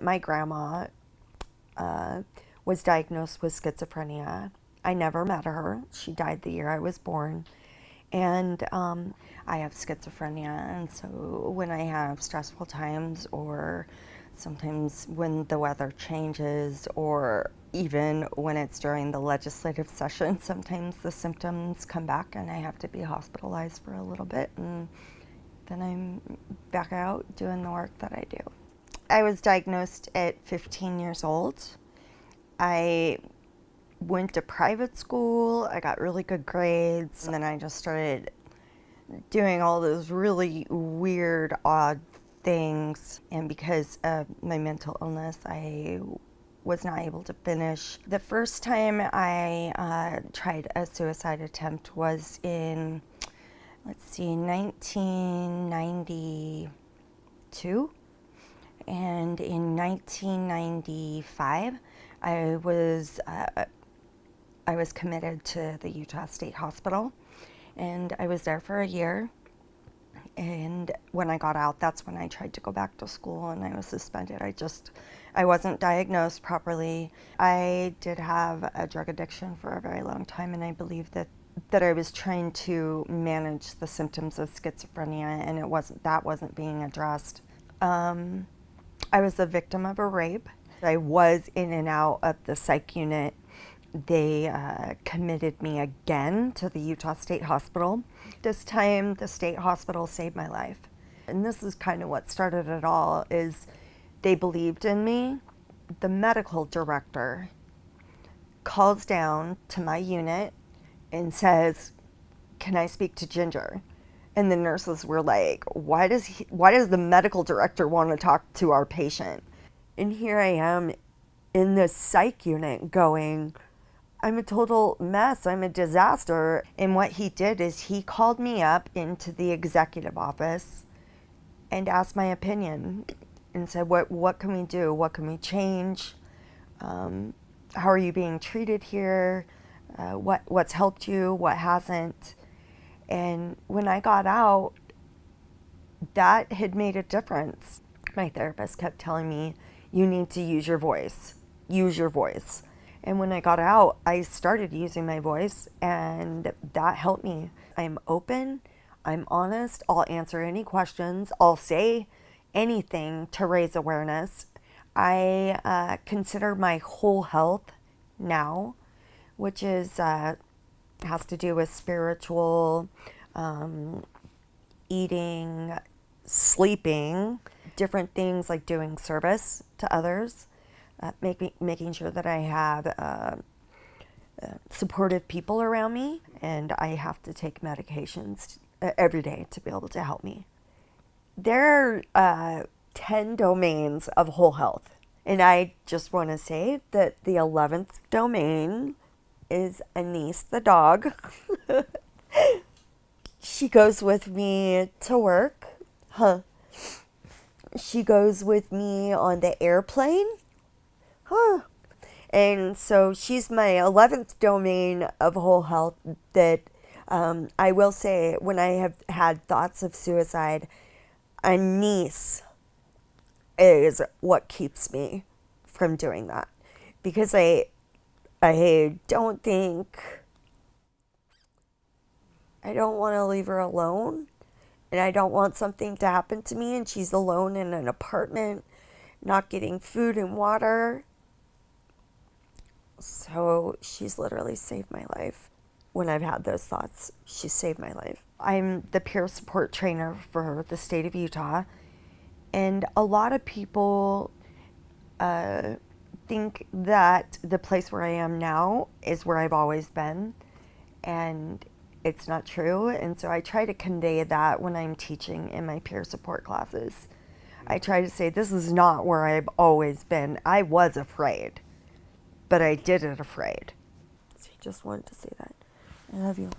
My grandma was diagnosed with schizophrenia. I never met her. She died the year I was born. And I have schizophrenia, and so when I have stressful times, or sometimes when the weather changes, or even when it's during the legislative session, sometimes the symptoms come back and I have to be hospitalized for a little bit, and then I'm back out doing the work that I do. I was diagnosed at 15 years old. I went to private school, I got really good grades, and then I just started doing all those really weird, odd things. And because of my mental illness, I was not able to finish. The first time I tried a suicide attempt was in, 1992. And in 1995, I was committed to the Utah State Hospital, and I was there for a year. And when I got out, that's when I tried to go back to school, and I was suspended. I wasn't diagnosed properly. I did have a drug addiction for a very long time, and I believe that I was trying to manage the symptoms of schizophrenia, and that wasn't being addressed. I was a victim of a rape. I was in and out of the psych unit. They committed me again to the Utah State Hospital. This time, the state hospital saved my life. And this is kind of what started it all, is they believed in me. The medical director calls down to my unit and says, "Can I speak to Ginger?" And the nurses were like, why does the medical director want to talk to our patient? And here I am in this psych unit going, I'm a total mess, I'm a disaster. And what he did is he called me up into the executive office and asked my opinion and said, what can we do? What can we change? How are you being treated here? What's helped you? What hasn't? And when I got out, that had made a difference. My therapist kept telling me, you need to use your voice. Use your voice. And when I got out, I started using my voice, and that helped me. I'm open, I'm honest, I'll answer any questions, I'll say anything to raise awareness. I consider my whole health now, which is has to do with spiritual, eating, sleeping, different things like doing service to others, making sure that I have supportive people around me, and I have to take medications every day to be able to help me. There are 10 domains of whole health, and I just want to say that the 11th domain is Anise the dog. She goes with me to work. She goes with me on the airplane. And so she's my 11th domain of whole health that I will say, when I have had thoughts of suicide, Anise is what keeps me from doing that. Because I don't want to leave her alone, and I don't want something to happen to me and she's alone in an apartment, not getting food and water. So she's literally saved my life. When I've had those thoughts, she saved my life. I'm the peer support trainer for the state of Utah, and a lot of people think that the place where I am now is where I've always been, and it's not true. And so I try to convey that when I'm teaching in my peer support classes. I try to say, this is not where I've always been. I was afraid, but I did it afraid. So I just wanted to say that. I love you.